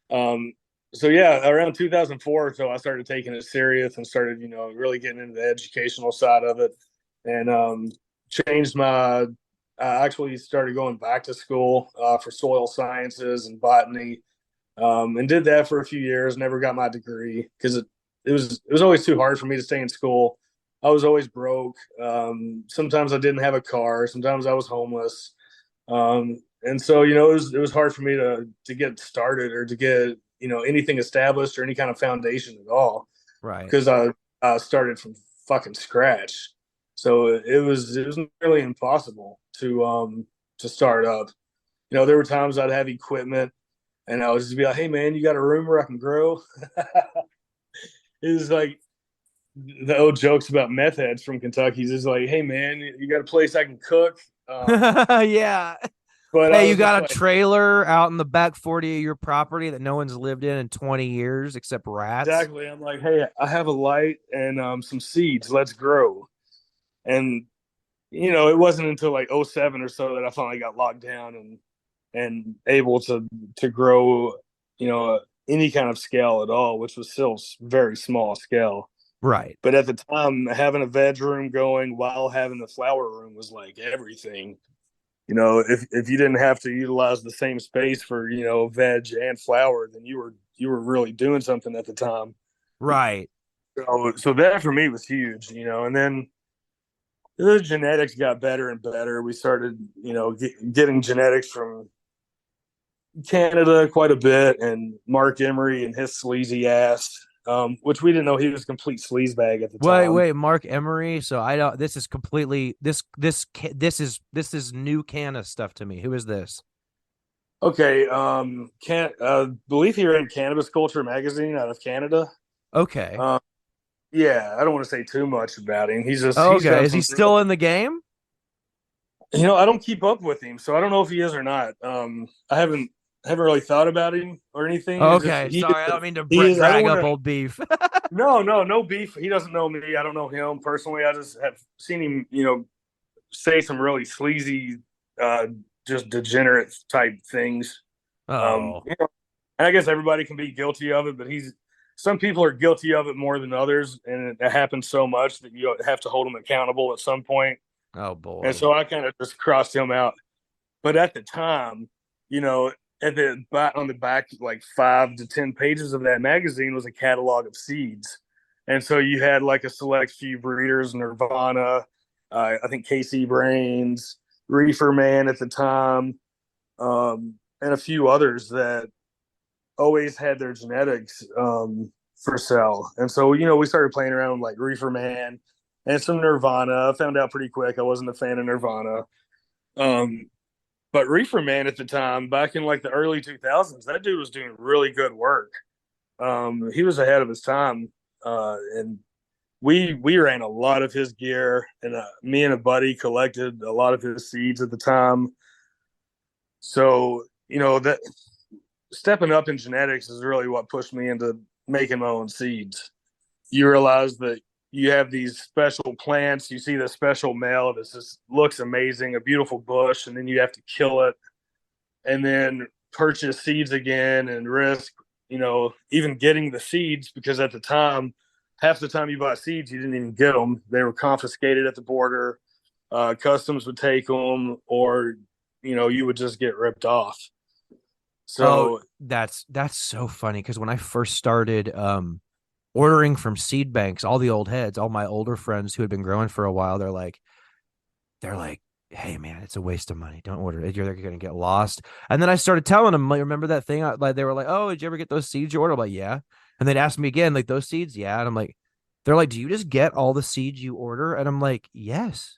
Um, so yeah, around 2004 or so, I started taking it serious and started, really getting into the educational side of it, and changed my. I actually started going back to school for soil sciences and botany, and did that for a few years. Never got my degree because it was always too hard for me to stay in school. I was always broke. Sometimes I didn't have a car. Sometimes I was homeless. And so it was hard for me to get started or to get anything established or any kind of foundation at all Right. because I started from fucking scratch. So it was nearly impossible to start up. There were times I'd have equipment and I would just be like, "Hey man, you got a room where I can grow?" It was like the old jokes about meth heads from Kentucky. It's just like, "Hey man, you got a place I can cook?" Yeah. But I Hey, you was just got a like, trailer out in the back 40 of your property that no one's lived in 20 years except rats? exactly. I'm like, "Hey, I have a light and some seeds. Let's grow." And it wasn't until like '07 or so that I finally got locked down and able to grow, any kind of scale at all, which was still very small scale. Right. But at the time, having a veg room going while having the flower room was like everything. If you didn't have to utilize the same space for veg and flower, then you were really doing something at the time. Right. So that for me was huge. And then the genetics got better and better. We started getting genetics from Canada quite a bit, and Mark Emery and his sleazy ass, which we didn't know he was a complete sleazebag at the Wait, time. wait, Mark Emery. So I don't. This is completely this is new Canna stuff to me. Who is this? Okay, can believe he ran Cannabis Culture magazine out of Canada. Okay. Um, yeah, I don't want to say too much about him. He's Okay. done Is he some. still in the game? I don't keep up with him, so I don't know if he is or not. I haven't really thought about him or anything. It's just Okay. Sorry, I don't mean to he is. I don't drag want up to. old beef. No beef. He doesn't know me. I don't know him personally. I just have seen him, say some really sleazy, uh, just degenerate type things. Oh. And I guess everybody can be guilty of it, but some people are guilty of it more than others, and it happens so much that you have to hold them accountable at some point. Oh And boy. so I kind of just crossed him out. But at the time, you know, on the back like 5 to 10 pages of that magazine was a catalog of seeds, and so you had like a select few breeders, Nirvana, I think KC Brains, Reefer Man at the time, and a few others that always had their genetics for sale. And so, you know, we started playing around with like Reefer Man and some Nirvana. I found out pretty quick I wasn't a fan of Nirvana. Um, but Reefer Man at the time, back in like the early 2000s, that dude was doing really good work. He was ahead of his time. And we ran a lot of his gear, and me and a buddy collected a lot of his seeds at the time. So, you know, that stepping up in genetics is really what pushed me into making my own seeds. You realize that you have these special plants, you see the special male that just looks amazing, a beautiful bush, and then you have to kill it and then purchase seeds again and risk, you know, even getting the seeds, because at the time, half the time you bought seeds, you didn't even get them. They were confiscated at the border. Customs would take them, or, you know, you would just get ripped off. Oh, So that's so funny because when I first started ordering from seed banks, all the old heads, all my older friends who had been growing for a while, they're like, hey man, it's a waste of money. Don't order it. You're going to get lost. And then I started telling them, like, remember that thing? Like, they were like, oh, did you ever get those seeds you ordered? I'm like, yeah. And they'd ask me again, like, those seeds? Yeah. And I'm like, they're like, do you just get all the seeds you order? And I'm like, yes.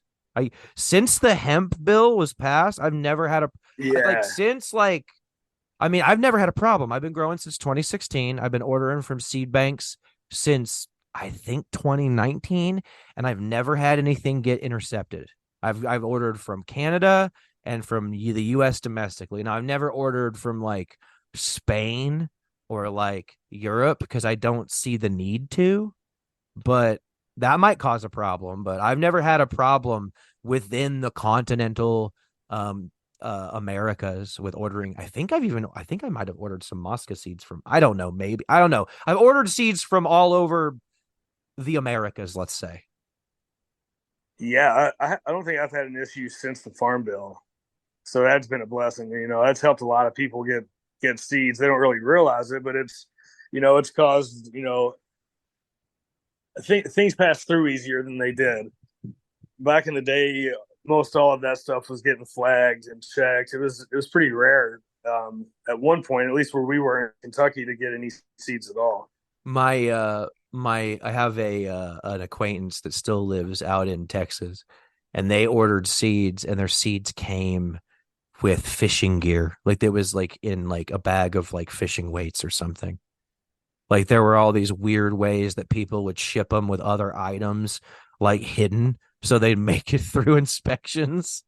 Since the hemp bill was passed, I've never had yeah, I've never had a problem. I've been growing since 2016. I've been ordering from seed banks since I think 2019, and I've never had anything get intercepted. I've ordered from Canada and from the US domestically. Now I've never ordered from like Spain or like Europe because I don't see the need to, but that might cause a problem. But I've never had a problem within the continental Americas with ordering. I think I might have ordered some Mosca seeds from, I don't know, maybe. I don't know. I've ordered seeds from all over the Americas, let's say. yeah. I don't think I've had an issue since the Farm Bill, so that's been a blessing. You know, that's helped a lot of people get seeds. They don't really realize it, but it's, you know, it's caused, you know, things pass through easier than they did back in the day. Most all of that stuff was getting flagged and checked. It was pretty rare at one point, at least where we were in Kentucky, to get any seeds at all. I have a an acquaintance that still lives out in Texas, and they ordered seeds, and their seeds came with fishing gear. Like it was like in like a bag of like fishing weights or something. Like there were all these weird ways that people would ship them with other items like hidden so they'd make it through inspections.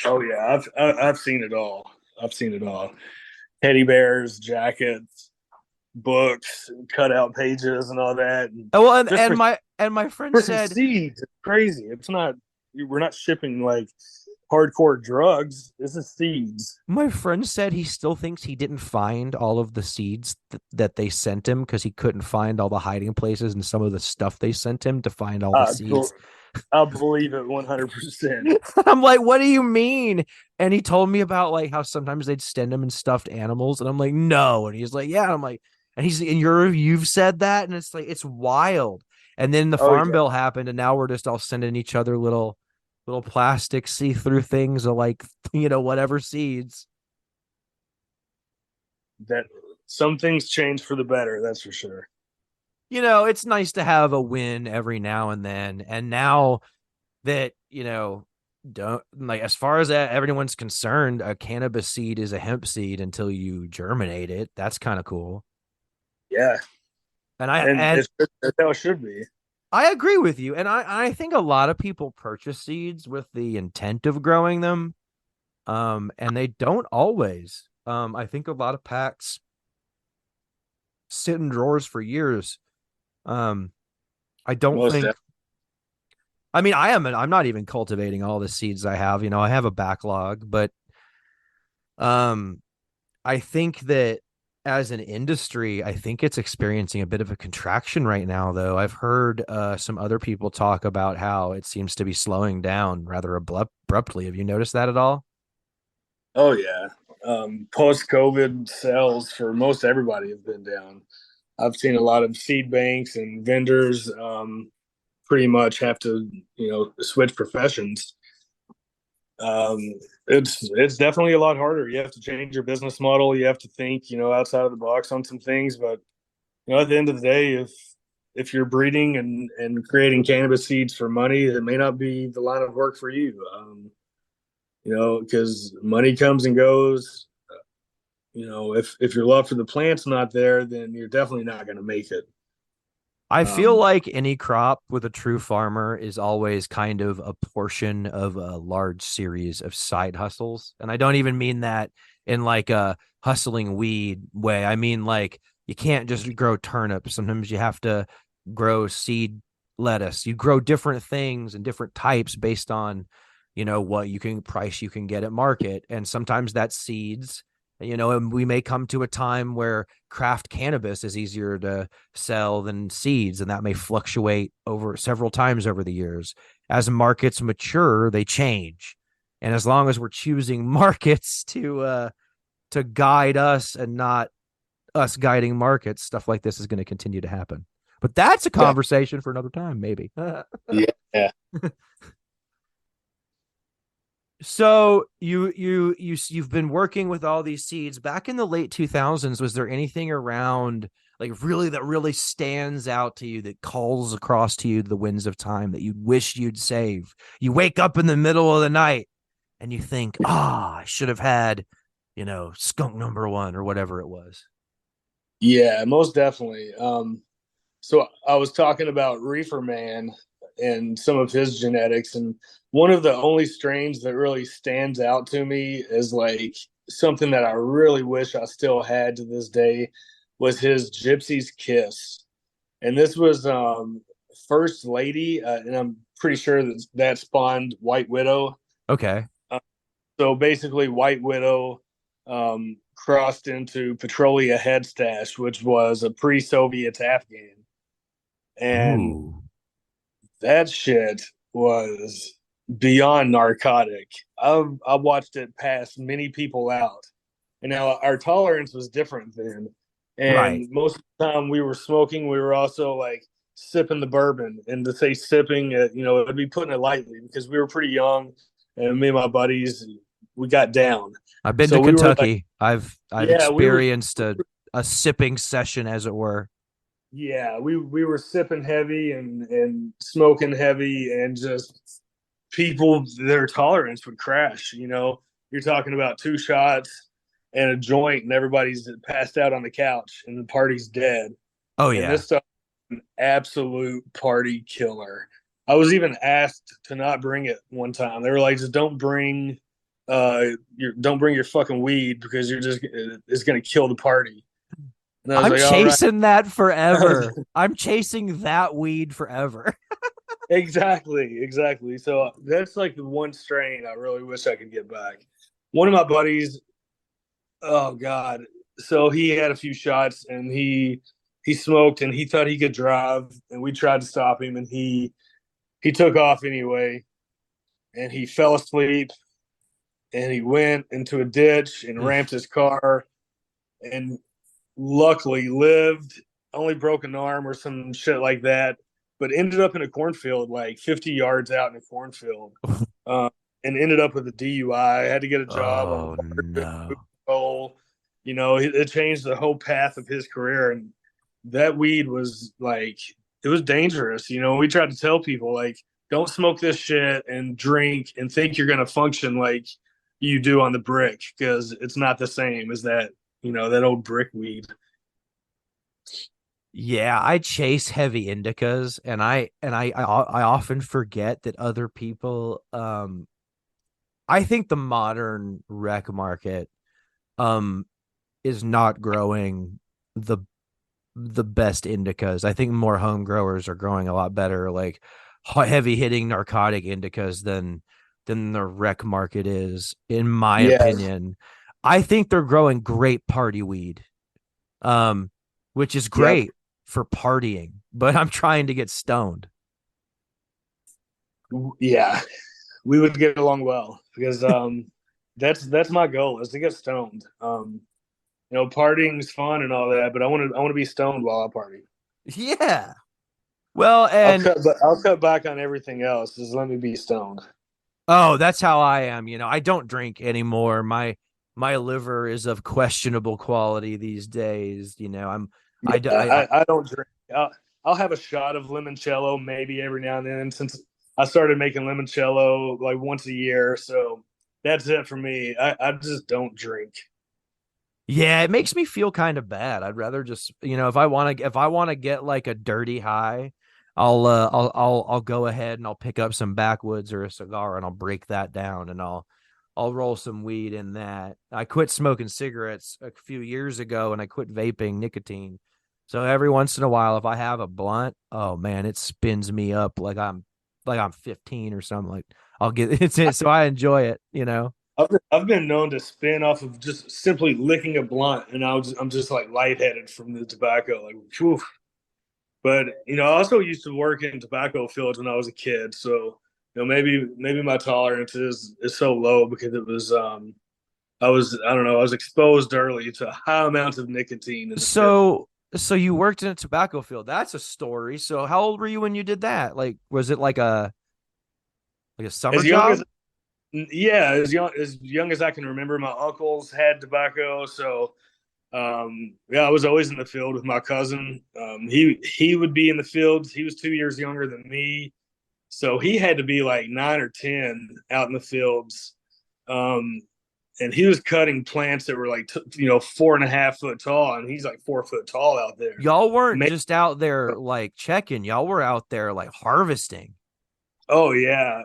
Oh yeah, I've seen it all. I've seen it all. Teddy bears, jackets, books, cutout pages, and all that. And Oh, well, and, just and my and my friend for some said seeds, it's crazy. It's not. We're not shipping like hardcore drugs. This is seeds. my friend said he still thinks he didn't find all of the seeds that they sent him because he couldn't find all the hiding places and some of the stuff they sent him to find all the I, seeds. I believe it 100%. I'm like, what do you mean? And he told me about like how sometimes they'd send him in stuffed animals, and I'm like, no. And he's like, yeah. And I'm like, and you've said that, and it's like it's wild. And then the Oh farm yeah, bill happened, and now we're just all sending each other little plastic see-through things of like whatever seeds. that some things change for the better. That's for sure. It's nice to have a win every now and then. And now that don't like, as far as everyone's concerned, a cannabis seed is a hemp seed until you germinate it. That's kind of cool. Yeah, And I and and that's how it should be. I agree with you. And I think a lot of people purchase seeds with the intent of growing them. And they don't always. I think a lot of packs sit in drawers for years. Um, I don't Most think. definitely. I mean, I'm not even cultivating all the seeds I have. I have a backlog, but um, I think that as an industry, I think it's experiencing a bit of a contraction right now, though. I've heard some other people talk about how it seems to be slowing down rather abruptly. Have you noticed that at all? Oh yeah. Post COVID sales for most everybody have been down. I've seen a lot of seed banks and vendors pretty much have to, switch professions. Um, It's definitely a lot harder. You have to change your business model. You have to think, outside of the box on some things. But at the end of the day, if you're breeding and creating cannabis seeds for money, it may not be the line of work for you. Because money comes and goes. If your love for the plant's not there, then you're definitely not going to make it. I feel Um, like any crop with a true farmer is always kind of a portion of a large series of side hustles. And I don't even mean that in like a hustling weed way. I mean, like, you can't just grow turnips. Sometimes you have to grow seed lettuce. You grow different things and different types based on, what you can price you can get at market. And sometimes that's seeds, and we may come to a time where craft cannabis is easier to sell than seeds, and that may fluctuate over several times over the years. As markets mature, they change, and as long as we're choosing markets to guide us and not us guiding markets, stuff like this is going to continue to happen. But that's a conversation for another time, maybe. yeah. So you've been working with all these seeds back in the late 2000s. Was there anything around like really that really stands out to you, that calls across to you the winds of time, that you wish you'd save? You wake up in the middle of the night and you think, I should have had, skunk number one or whatever it was. Yeah, most definitely. So I was talking about Reefer Man and some of his genetics, and one of the only strains that really stands out to me is like something that I really wish I still had to this day was his Gypsy's Kiss, and this was First Lady, and I'm pretty sure that spawned White Widow. Okay. Uh, so basically, White Widow crossed into Petrolia Headstash, which was a pre-Soviet Afghan, and Ooh. that shit was beyond narcotic. I've watched it pass many people out, and now our tolerance was different then. Right. And most of the time we were smoking, we were also like sipping the bourbon. And to say sipping, it'd be putting it lightly because we were pretty young, and me and my buddies, we got down. I've been to So we were like, Kentucky. I've yeah, we were experienced a sipping session, as it were. yeah, we were sipping heavy and smoking heavy, and just people, their tolerance would crash. You're talking about two shots and a joint, and everybody's passed out on the couch, and the party's dead. Oh And yeah. this stuff is an absolute party killer. I was even asked to not bring it one time. They were like, just don't bring your fucking weed because it's gonna kill the party. And I was I'm like, all right. chasing that forever. I'm chasing that weed forever. Exactly. So that's like the one strain I really wish I could get back. One of my buddies, oh God, so he had a few shots and he smoked and he thought he could drive, and we tried to stop him, and he took off anyway, and he fell asleep, and he went into a ditch and ramped his car, and luckily lived, only broke an arm or some shit like that, but ended up in a cornfield like 50 yards out in a cornfield, uh, and ended up with a DUI. Had to get a job on Oh no. patrol. It changed the whole path of his career. And that weed was like, it was dangerous. We tried to tell people, like, don't smoke this shit and drink and think you're going to function like you do on the brick, because it's not the same as that old brick weed. Yeah, I chase heavy indicas, and I often forget that other people I think the modern rec market um is not growing the best indicas. I think more home growers are growing a lot better, like heavy hitting narcotic indicas than the rec market is, in my Yes. opinion. I think they're growing great party weed, um, which is Yep. great for partying, but I'm trying to get stoned. Yeah. We would get along well because that's my goal, is to get stoned. Partying's fun and all that, but I want to be stoned while I party. Yeah. Well, I'll and cut but I'll cut back on everything else. Just let me be stoned. Oh, that's how I am. I don't drink anymore. My liver is of questionable quality these days. Yeah, I, d- I I don't drink. I'll have a shot of limoncello maybe every now and then since I started making limoncello like once a year. So that's it for me. I just don't drink. Yeah, it makes me feel kind of bad. I'd rather just, if I want to get like a dirty high, I'll go ahead and I'll pick up some backwoods or a cigar and I'll break that down and I'll roll some weed in that. I quit smoking cigarettes a few years ago and I quit vaping nicotine. So every once in a while if I have a blunt, oh man, it spins me up like I'm 15 or something. Like I'll get it, so I enjoy it. I've been known to spin off of just simply licking a blunt, and I'm just like lightheaded from the tobacco. Like, whew. But I also used to work in tobacco fields when I was a kid, so maybe my tolerance is so low because it was I don't know, I was exposed early to high amounts of nicotine in the field. So you worked in a tobacco field. That's a story. So how old were you when you did that? Like was it like a summer As young as job? Yeah, as young as I can remember, my uncles had tobacco, so yeah, I was always in the field with my cousin. He would be in the fields. He was 2 years younger than me, so he had to be like 9 or 10 out in the fields. Um, and he was cutting plants that were like 4.5 foot tall, and he's like 4 foot tall out there. Y'all weren't Man, just out there like checking. Y'all were out there like harvesting. oh yeah.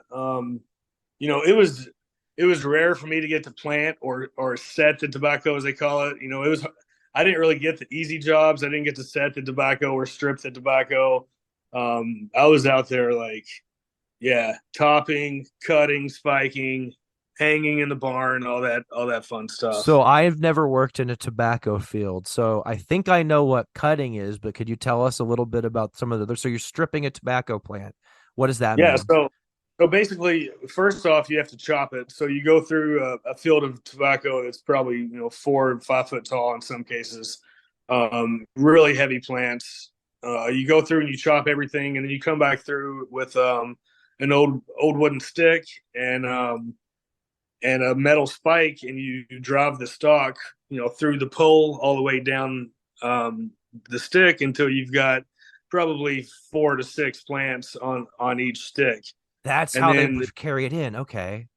It was rare for me to get to plant or set the tobacco as they call it. It was I didn't really get the easy jobs. I didn't get to set the tobacco or strip the tobacco. I was out there like, yeah, topping, cutting, spiking, hanging in the barn, all that fun stuff. So I've never worked in a tobacco field. So I think I know what cutting is, but could you tell us a little bit about some of the other? So you're stripping a tobacco plant. What does that Yeah, mean? so basically, first off, you have to chop it. So you go through a field of tobacco that's probably 4 or 5 foot tall in some cases, really heavy plants. You go through and you chop everything, and then you come back through with an old wooden stick and a metal spike, and you drive the stalk, through the pole all the way down the stick until you've got probably 4 to 6 plants on each stick. That's And how they then, carry it in. Okay.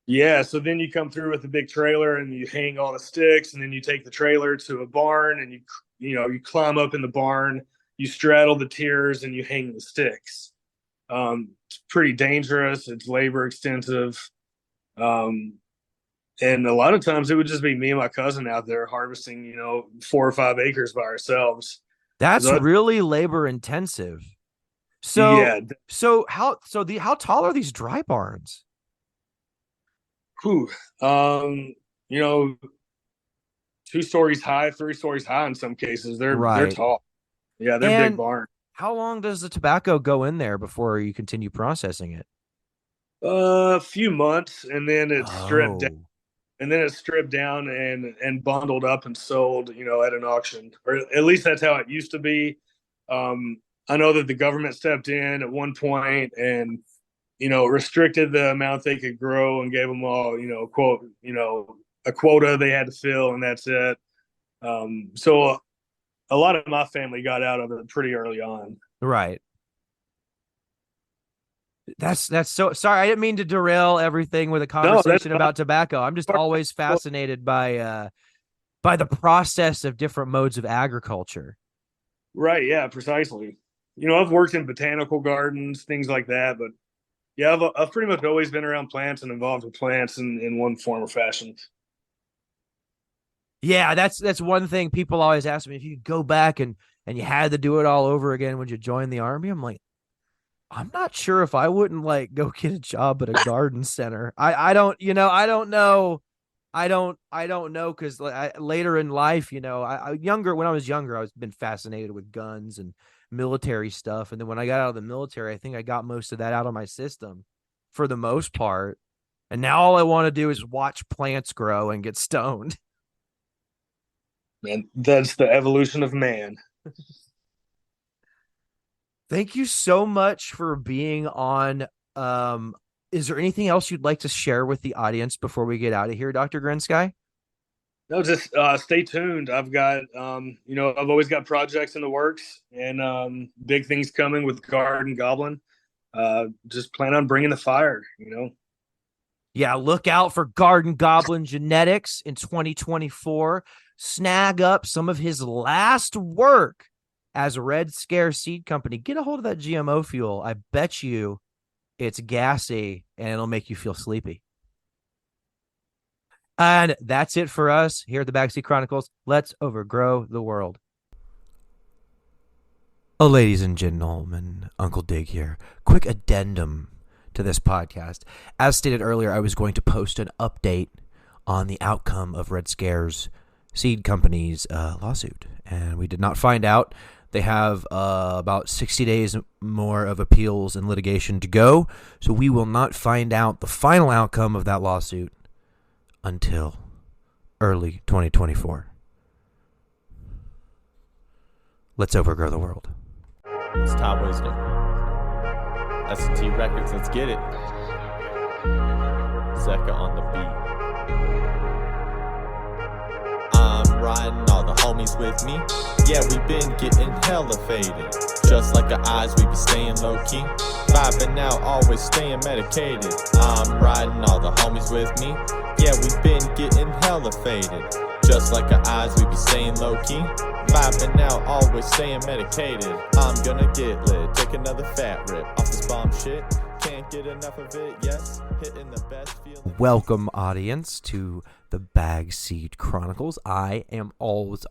yeah, so then you come through with a big trailer and you hang all the sticks, and then you take the trailer to a barn and you climb up in the barn, you straddle the tiers and you hang the sticks. It's pretty dangerous. It's labor extensive. Um, and a lot of times it would just be me and my cousin out there harvesting, 4 or 5 acres by ourselves. That's So really labor intensive. So yeah, how tall are these dry barns? whew, um, you know, 2 stories high, 3 stories high in some cases. They're Right. tall. Yeah, they're big And barns. how long does the tobacco go in there before you continue processing it? A few months, and then it's stripped down, Oh, and bundled up and sold, at an auction, or at least that's how it used to be. I know that the government stepped in at one point and restricted the amount they could grow and gave them all, a quota they had to fill, and that's it. So a lot of my family got out of it pretty early on. right. That's so sorry. I didn't mean to derail everything with a No, that's conversation about tobacco. I'm just always fascinated by the process of different modes of agriculture. right. Yeah, precisely. I've worked in botanical gardens, things like that, but yeah, I've pretty much always been around plants and involved with plants in one form or fashion. Yeah, that's one thing people always ask me if you go back and you had to do it all over again when you join the army. I'm like, I'm not sure if I wouldn't like go get a job at a garden center. I don't, I don't know. I don't know because later in life, when I was younger, I was been fascinated with guns and military stuff, and then when I got out of the military, I think I got most of that out of my system for the most part. And now all I want to do is watch plants grow and get stoned. Man, that's the evolution of man. Thank you so much for being on um Is there anything else you'd like to share with the audience before we get out of here, Dr. Grenskye? No, just stay tuned. I've got, I've always got projects in the works and big things coming with Garden Goblin. Just plan on bringing the fire. Yeah, look out for Goblin Genetics in 2024. Snag up some of his last work as a Red Scare Seed Company. Get a hold of that GMO fuel. I bet you it's gassy and it'll make you feel sleepy. And that's it for us here at the Backseat Chronicles. Let's overgrow the world. Oh, ladies and gentlemen, Uncle Dig here. Quick addendum to this podcast. As stated earlier, I was going to post an update on the outcome of Red Scare's Seed Company's lawsuit, and we did not find out. They have about 60 days more of appeals and litigation to go, so we will not find out the final outcome of that lawsuit until early 2024. Let's overgrow the world. It's Top Wisdom. S&T Records, let's get it. Zecca on the beat. I'm riding, all the homies with me. Yeah, we been getting hella faded. Just like our eyes, we be staying low-key. Vibing out, always staying medicated. I'm riding, all the homies with me. Yeah, we been getting hella faded. Just like our eyes, we be staying low-key. Vibing out, always staying medicated. I'm gonna get lit, take another fat rip off this bomb shit. Can't get enough of it, yes. Hitting the best feeling. Welcome, audience, to the Backseat Chronicles. I am always